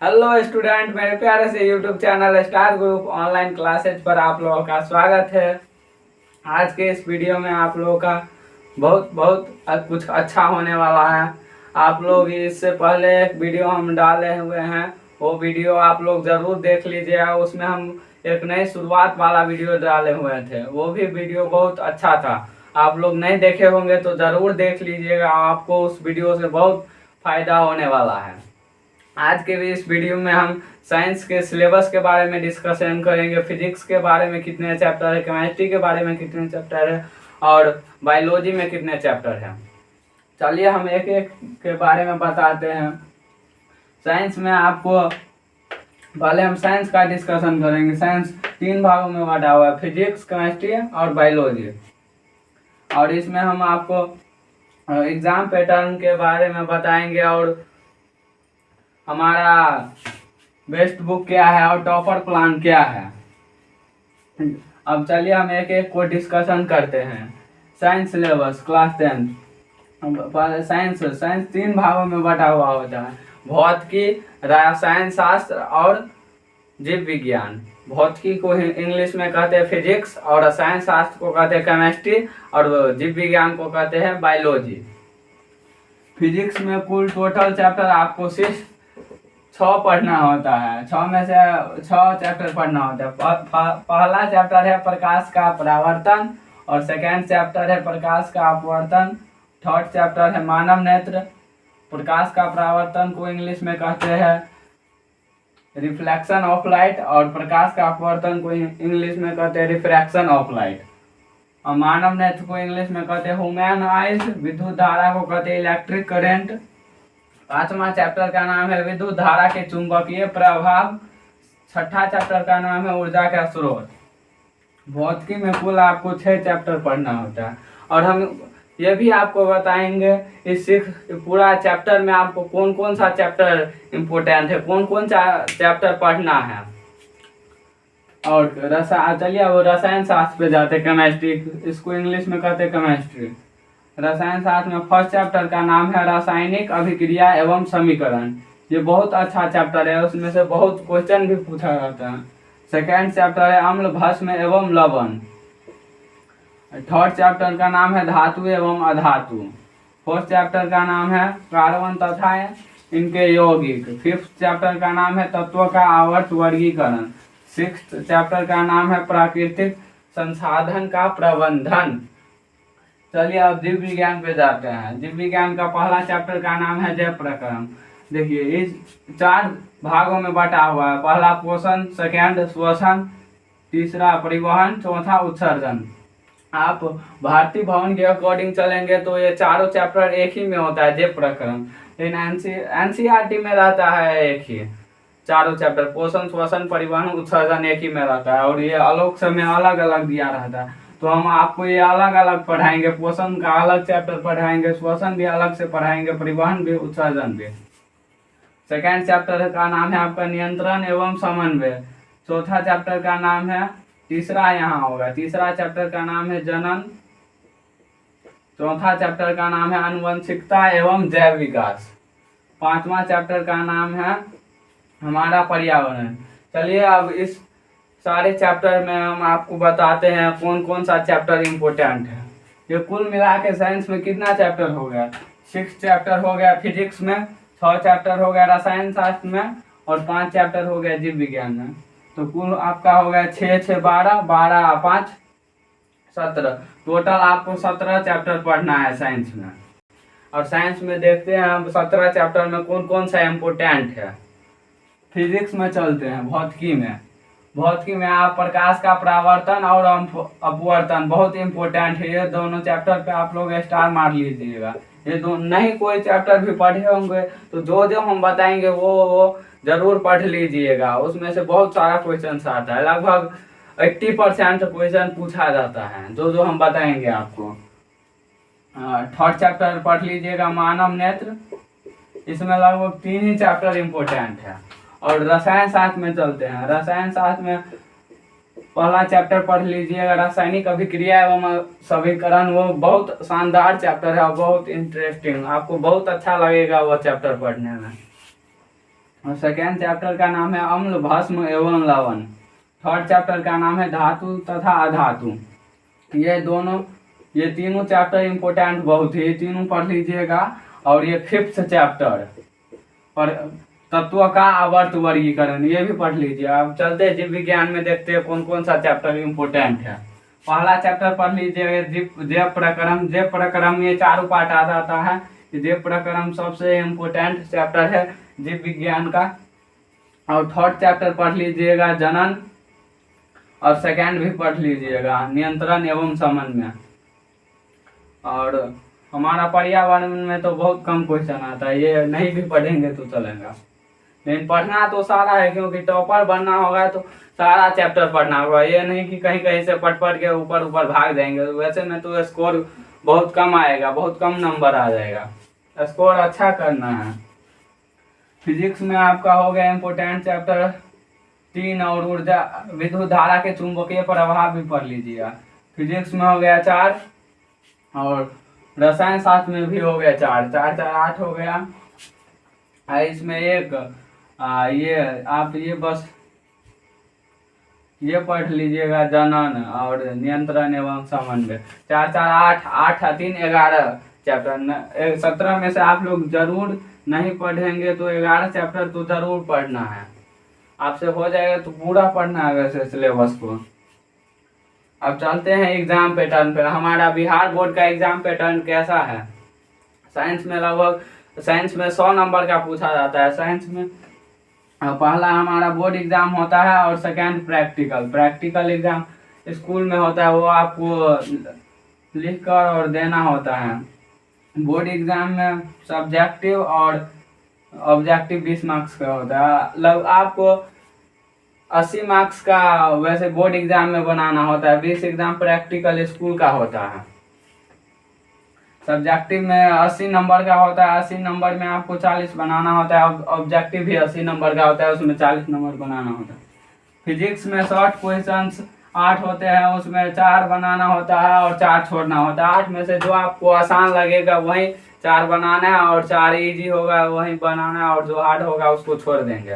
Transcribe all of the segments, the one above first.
Hello student, मेरे प्यारे से YouTube channel star group online classes पर आप लोगों का स्वागत है। आज के इस वीडियो में आप लोगों का बहुत बहुत कुछ अच्छा होने वाला है। आप लोग इससे पहले एक वीडियो हम डाले हुए हैं, वो वीडियो आप लोग ज़रूर देख लीजिएगा। उसमें हम एक नई शुरुआत वाला वीडियो डाले हुए थे, वो भी वीडियो बहुत अच्छा था। आप लोग नहीं देखे होंगे तो ज़रूर देख लीजिएगा, आपको उस वीडियो से बहुत फ़ायदा होने वाला है। आज के भी इस वीडियो में हम साइंस के सिलेबस के बारे में डिस्कशन करेंगे, फिजिक्स के बारे में कितने चैप्टर है, केमिस्ट्री के बारे में कितने चैप्टर है और बायोलॉजी में कितने चैप्टर हैं। चलिए हम एक एक के बारे में बताते हैं। साइंस में आपको पहले हम साइंस का डिस्कशन करेंगे। साइंस 3 भागों में बांटा हुआ है, फिजिक्स, केमिस्ट्री और बायोलॉजी। और इसमें हम आपको एग्जाम पैटर्न के बारे में बताएंगे और हमारा बेस्ट बुक क्या है और टॉपर प्लान क्या है। अब चलिए हम एक एक को डिस्कशन करते हैं। Science syllabus class 10। साइंस 3 भागों में बटा हुआ होता है, भौतिकी, रसायन शास्त्र और जीव विज्ञान। भौतिकी को इंग्लिश में कहते हैं फिजिक्स और रसायन शास्त्र को कहते हैं केमिस्ट्री और जीव विज्ञान को कहते हैं बायोलॉजी। फिजिक्स में कुल टोटल चैप्टर आपको सिर्फ 6 पढ़ना होता है। 6 में से 6 चैप्टर पढ़ना होता है। पहला चैप्टर है प्रकाश का परावर्तन और सेकेंड चैप्टर है प्रकाश का अपवर्तन। थर्ड चैप्टर है मानव नेत्र। प्रकाश का परावर्तन को इंग्लिश में कहते हैं रिफ्लेक्शन ऑफ लाइट और प्रकाश का अपवर्तन को इंग्लिश में कहते हैं रिफ्रैक्शन ऑफ लाइट। और मानव नेत्र को इंग्लिश में कहते हैं ह्यूमन आइज। विद्युत धारा को कहते हैं इलेक्ट्रिक करेंट। 5वां चैप्टर का नाम है विद्युत धारा के चुंबकीय प्रभाव। 6ठा चैप्टर का नाम है ऊर्जा का स्रोत। भौतिकी में कुल आपको 6 चैप्टर पढ़ना होता है और हम ये भी आपको बताएंगे इस पूरा चैप्टर में आपको कौन कौन सा चैप्टर इम्पोर्टेंट है, कौन कौन सा चैप्टर पढ़ना है। और चलिए अब रसायन शास्त्र पे जाते हैं, केमिस्ट्री, इसको इंग्लिश में कहते हैं केमिस्ट्री। रसायन शास्त्र में फर्स्ट चैप्टर का नाम है रासायनिक अभिक्रिया एवं समीकरण। ये बहुत अच्छा चैप्टर है, उसमें से बहुत क्वेश्चन भी पूछा जाता है। सेकेंड चैप्टर है अम्ल, भस्म एवं लवण। थर्ड चैप्टर का नाम है धातु एवं अधातु। फोर्थ चैप्टर का नाम है कार्बन तथा इनके यौगिक। फिफ्थ चैप्टर का नाम है तत्वों का आवर्त वर्गीकरण। सिक्स्थ चैप्टर का नाम है प्राकृतिक संसाधन का प्रबंधन। चलिए अब जीव विज्ञान पे जाते हैं। जीव विज्ञान का पहला चैप्टर का नाम है जैव प्रक्रम। देखिए इस 4 भागों में बटा हुआ है। पहला पोषण, सेकेंड श्वसन, तीसरा परिवहन, चौथा उत्सर्जन। आप भारतीय भवन के अकॉर्डिंग चलेंगे तो ये चारों चैप्टर एक ही में होता है, जैव प्रक्रम। लेकिन एनसीईआरटी में रहता है एक ही, चारों चैप्टर पोषण, श्वसन, परिवहन, उत्सर्जन एक ही में रहता है और ये अलग समय अलग अलग दिया रहता है। तो हम आपको ये अलग अलग पढ़ाएंगे। पोषण का अलग चैप्टर पढ़ाएंगे, श्वसन भी अलग से पढ़ाएंगे, परिवहन भी, उत्सर्जन भी। सेकेंड चैप्टर का नाम है आपका नियंत्रण एवं समन्वय। चौथा चैप्टर का नाम है, तीसरा यहाँ होगा, तीसरा चैप्टर का नाम है जनन। चौथा चैप्टर का नाम है आनुवंशिकता एवं जैव विकास। 5वां चैप्टर का नाम है हमारा पर्यावरण। चलिए अब इस सारे चैप्टर में हम आपको बताते हैं कौन कौन सा चैप्टर इम्पोर्टेंट है। ये कुल मिला के साइंस में कितना चैप्टर हो गया? 6 चैप्टर हो गया फिजिक्स में, 6 चैप्टर हो गया रसायन शास्त्र में और 5 चैप्टर हो गया जीव विज्ञान में। तो कुल आपका हो गया 6 6 12, 12 5 17। टोटल आपको 17 चैप्टर पढ़ना है साइंस में। और साइंस में देखते हैं हम 17 चैप्टर में कौन कौन सा इम्पोर्टेंट है। फिजिक्स में चलते हैं। भौतिकी में आप प्रकाश का परावर्तन और अपवर्तन बहुत इंपॉर्टेंट है। ये दोनों चैप्टर पे आप लोग स्टार मार लीजिएगा। ये दो नहीं कोई चैप्टर भी पढ़े होंगे तो जो जो हम बताएंगे वो जरूर पढ़ लीजिएगा। उसमें से बहुत सारा क्वेश्चन आता है, लगभग 80% क्वेश्चन पूछा जाता है जो जो हम बताएंगे आपको। थर्ड चैप्टर पढ़ लीजिएगा मानव नेत्र। इसमें लगभग 3 ही चैप्टर इम्पोर्टेंट है। और रसायन शास्त्र में चलते हैं। रसायन शास्त्र में पहला चैप्टर पढ़ लीजिएगा रासायनिक अभिक्रिया एवं समीकरण। वो बहुत शानदार चैप्टर है और बहुत इंटरेस्टिंग, आपको बहुत अच्छा लगेगा वो चैप्टर पढ़ने में। और सेकेंड चैप्टर का नाम है अम्ल भस्म एवं लवण। थर्ड चैप्टर का नाम है धातु तथा अधातु। ये तीनों चैप्टर इम्पोर्टेंट बहुत है, ये तीनों पढ़ लीजिएगा। और ये फिफ्थ चैप्टर और तत्व का आवर्त वर्गीकरण ये भी पढ़ लीजिए। अब चलते हैं जीव विज्ञान में, देखते हैं कौन कौन सा चैप्टर इम्पोर्टेंट है। पहला चैप्टर पढ़ लीजिए जैव प्रक्रम। जैव प्रक्रम में 4 पार्ट आ जाता है। जैव प्रक्रम सबसे इम्पोर्टेंट चैप्टर है जीव विज्ञान का। और थर्ड चैप्टर पढ़ लीजिएगा जनन, और सेकेंड भी पढ़ लीजिएगा नियंत्रण एवं समन्वय। और हमारा पर्यावरण में तो बहुत कम क्वेश्चन आता है, ये नहीं भी पढ़ेंगे तो चलेगा, लेकिन पढ़ना तो सारा है, क्योंकि टॉपर बनना होगा तो सारा चैप्टर पढ़ना होगा। ये नहीं कि कहीं कहीं से पढ़ के ऊपर ऊपर भाग जाएंगे, वैसे में तो स्कोर बहुत कम आएगा, बहुत कम नंबर आ जाएगा। स्कोर अच्छा करना है। फिजिक्स में आपका हो गया इम्पोर्टेंट चैप्टर 3 और ऊर्जा विद्युत धारा के चुंबकीय प्रभाव भी पढ़ लीजिएगा। फिजिक्स में हो गया 4 और रसायन शास्त्र में भी हो गया 4 4 4 8 हो गया। इसमें एक ये आप ये बस ये पढ़ लीजिएगा जनन और नियंत्रण एवं समन्वय। 4 4 8 8 3 11 चैप्टर। 17 में से आप लोग जरूर नहीं पढ़ेंगे तो 11 चैप्टर तो जरूर पढ़ना है। आपसे हो जाएगा तो पूरा पढ़ना है वैसे सिलेबस को। अब चलते हैं एग्जाम पैटर्न पे। हमारा बिहार बोर्ड का एग्जाम पैटर्न कैसा है? साइंस में लगभग 100 नंबर का पूछा जाता है। साइंस में पहला हमारा बोर्ड एग्जाम होता है और सेकेंड प्रैक्टिकल एग्जाम स्कूल में होता है, वो आपको लिख कर और देना होता है। बोर्ड एग्जाम में सब्जेक्टिव और ऑब्जेक्टिव 20 मार्क्स का होता है। आपको 80 मार्क्स का वैसे बोर्ड एग्जाम में बनाना होता है, 20 एग्जाम प्रैक्टिकल स्कूल का होता है। सब्जेक्टिव में 80 नंबर का होता है, 80 नंबर में आपको 40 बनाना होता है। ऑब्जेक्टिव भी 80 नंबर का होता है, उसमें 40 नंबर बनाना होता है। फिजिक्स में शॉर्ट क्वेश्चंस 8 होते हैं, उसमें 4 बनाना होता है और 4 छोड़ना होता है। 8 में से जो आपको आसान लगेगा वही 4 बनाना है, और 4 इजी होगा वही बनाना है, और जो हार्ड होगा उसको छोड़ देंगे।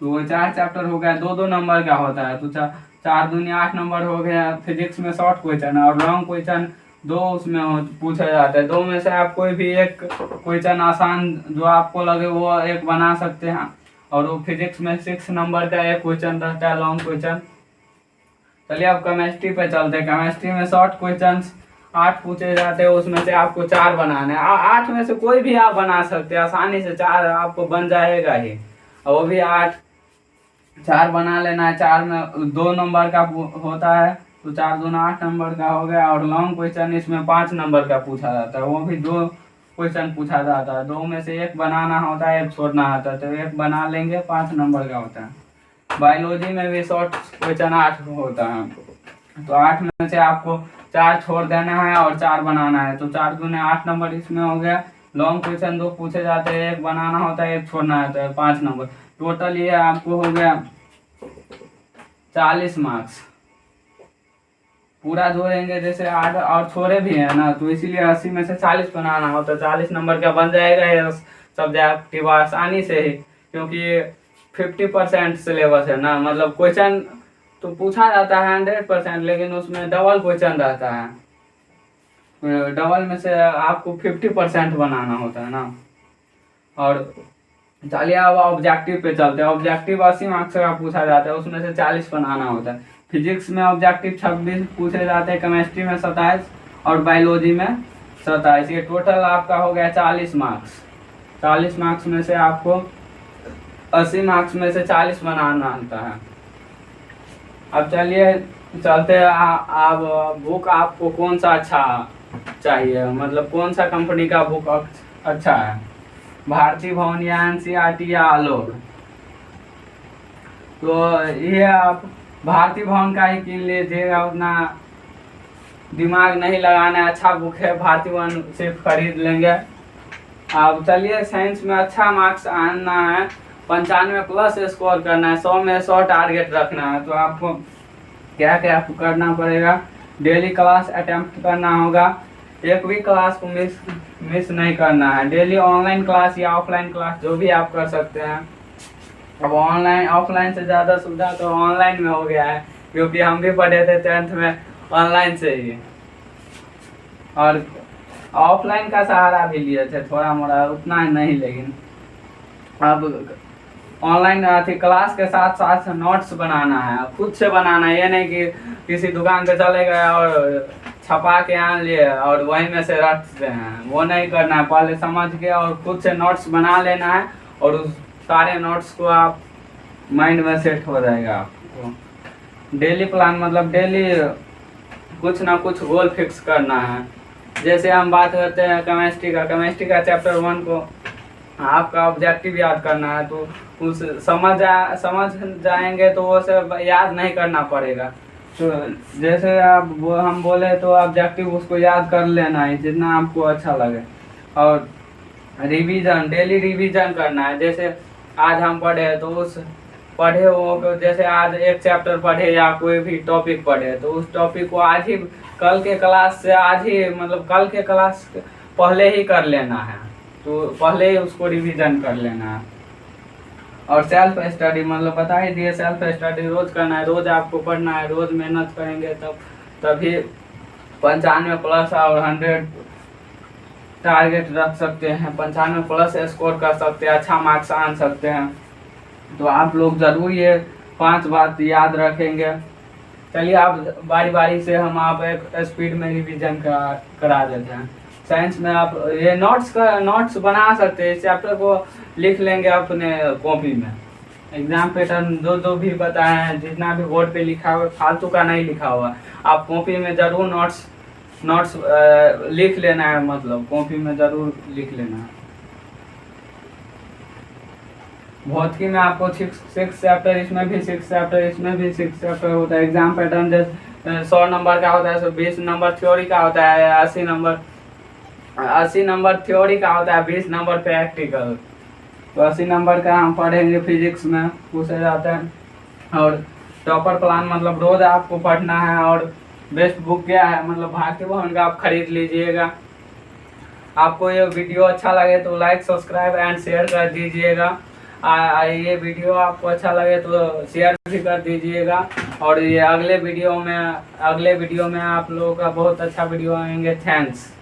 तो वो 4 चैप्टर हो गया, 2-2 नंबर का होता है, तो 4 दूनी 8 नंबर हो गया। फिजिक्स में शॉर्ट क्वेश्चन है और लॉन्ग क्वेश्चन 2 उसमें पूछा जाता है। 2 में से आप कोई भी एक क्वेश्चन आसान जो आपको लगे वो एक बना सकते हैं। और वो फिजिक्स में 6 नंबर का एक क्वेश्चन रहता है लॉन्ग क्वेश्चन। चलिए अब केमिस्ट्री पे चलते हैं। केमिस्ट्री में शॉर्ट क्वेश्चन 8 पूछे जाते हैं, उसमें से आपको 4 बनाने हैं। 8 में से कोई भी आप बना सकते हैं, आसानी से 4 आपको बन जाएगा ही। और वो भी 4 बना लेना है। 4 में 2 नंबर का होता है, तो 4 दूना 8 नंबर का हो गया। और लॉन्ग क्वेश्चन इसमें 5 नंबर का पूछा जाता है, वो भी 2 क्वेश्चन पूछा जाता है। 2 में से एक बनाना होता है, एक छोड़ना होता है, तो एक बना लेंगे, 5 नंबर का होता है। बायोलॉजी में भी शॉर्ट क्वेश्चन 8 होता है, तो 8 में से आपको 4 छोड़ देना है और 4 बनाना है, तो 4 दूने 8 नंबर इसमें हो गया। लॉन्ग क्वेश्चन 2 पूछे जाते हैं, एक बनाना होता है, एक छोड़ना होता है, 5 नंबर। टोटल ये आपको हो गया 40 मार्क्स। पूरा जोड़ेंगे जैसे 8 और छोड़े भी है ना, तो इसीलिए 80 में से 40 बनाना होता है, 40 नंबर का बन जाएगा ये सब्जेक्टिव आसानी से ही, क्योंकि 50% सिलेबस है ना। मतलब क्वेश्चन तो पूछा जाता है 100%, लेकिन उसमें डबल क्वेश्चन रहता है। डबल में से आपको 50% बनाना होता है ना। और चलिए अब ऑब्जेक्टिव पे चलते हैं। ऑब्जेक्टिव 80 मार्क्स का पूछा जाता है, उसमें से 40 बनाना होता है। फिजिक्स में ऑब्जेक्टिव 26 पूछे जाते हैं, केमिस्ट्री में 27 और बायोलॉजी में 27। ये टोटल आपका हो गया 40 मार्क्स। 40 मार्क्स में से आपको 80 मार्क्स में से 40 बनाना होता है। अब चलिए चलते हैं। आप बुक आपको कौन सा अच्छा चाहिए, मतलब कौन सा कंपनी का बुक अच्छा है? भारती भवन या NCERT या आलोक? तो ये आप भारती भवन का ही किन लीजिएगा, उतना दिमाग नहीं लगाना है। अच्छा बुक है, भारती भवन सिर्फ खरीद लेंगे। अब चलिए साइंस में अच्छा मार्क्स आना है, 95+ स्कोर करना है, 100 में 100 टारगेट रखना है। तो आपको क्या क्या करना पड़ेगा? डेली क्लास अटेम्प्ट करना होगा, एक भी क्लास को मिस नहीं करना है। डेली ऑनलाइन क्लास या ऑफलाइन क्लास जो भी आप कर सकते हैं। अब ऑनलाइन ऑफलाइन से ज़्यादा सुविधा तो ऑनलाइन में हो गया है, क्योंकि हम भी पढ़े थे 10th में ऑनलाइन से ही, और ऑफलाइन का सहारा भी लिए थे थोड़ा मोड़ा, उतना नहीं, लेकिन अब ऑनलाइन थी क्लास के साथ साथ नोट्स बनाना है, खुद से बनाना है। ये नहीं कि किसी दुकान पे चले गए और छपा के आन लिए और वहीं में से रखते हैं, वो नहीं करना है। पहले समझ के और खुद से नोट्स बना लेना है, और उस सारे नोट्स को आप माइंड में सेट हो जाएगा आपको। डेली प्लान मतलब डेली कुछ ना कुछ गोल फिक्स करना है। जैसे हम बात करते हैं केमिस्ट्री का चैप्टर 1 को आपका ऑब्जेक्टिव याद करना है, तो उस समझ जाएंगे तो वो सब याद नहीं करना पड़ेगा। तो जैसे हम बोले तो ऑब्जेक्टिव उसको याद कर लेना है जितना आपको अच्छा लगे। और रिवीजन, डेली रिवीजन करना है। जैसे आज हम पढ़े तो उस पढ़े वो, जैसे आज एक चैप्टर पढ़े या कोई भी टॉपिक पढ़े तो उस टॉपिक को आज ही कल के क्लास से आज ही मतलब कल के क्लास पहले ही कर लेना है, तो पहले ही उसको रिवीजन कर लेना है। और सेल्फ स्टडी मतलब बता ही दिए, सेल्फ स्टडी रोज करना है, रोज आपको पढ़ना है, रोज मेहनत करेंगे तभी 95 प्लस और 100 टारगेट रख सकते हैं, 95 प्लस स्कोर कर सकते हैं, अच्छा मार्क्स आन सकते हैं। तो आप लोग ज़रूर ये 5 बात याद रखेंगे। चलिए आप बारी बारी से हम आप एक स्पीड में रिवीजन करा देते हैं। साइंस में आप ये नोट्स बना सकते हैं, इस चैप्टर को लिख लेंगे अपने कॉपी में। एग्जाम पैटर्न जो भी बताए हैं, जितना भी बोर्ड पे लिखा हुआ फालतू का नहीं लिखा हुआ, आप कॉपी में ज़रूर नोट्स लिख लेना है, मतलब कॉपी में ज़रूर लिख लेना है। भौतिकी में आपको 6 चैप्टर, इसमें भी 6 चैप्टर, इसमें भी 6 चैप्टर होता है। एग्जाम पैटर्न जैसे 100 नंबर का होता है, 120 नंबर थ्योरी का होता है, 80 नंबर थ्योरी का होता है, 20 नंबर प्रैक्टिकल। तो 80 नंबर का हम पढ़ेंगे, फिजिक्स में पूछा जाता है। और टॉपर प्लान मतलब रोज आपको पढ़ना है। और बेस्ट बुक क्या है मतलब भारतीय भवन का आप खरीद लीजिएगा। आपको ये वीडियो अच्छा लगे तो लाइक, सब्सक्राइब एंड शेयर कर दीजिएगा। ये वीडियो आपको अच्छा लगे तो शेयर भी कर दीजिएगा। और ये अगले वीडियो में आप लोगों का बहुत अच्छा वीडियो आएंगे। थैंक्स।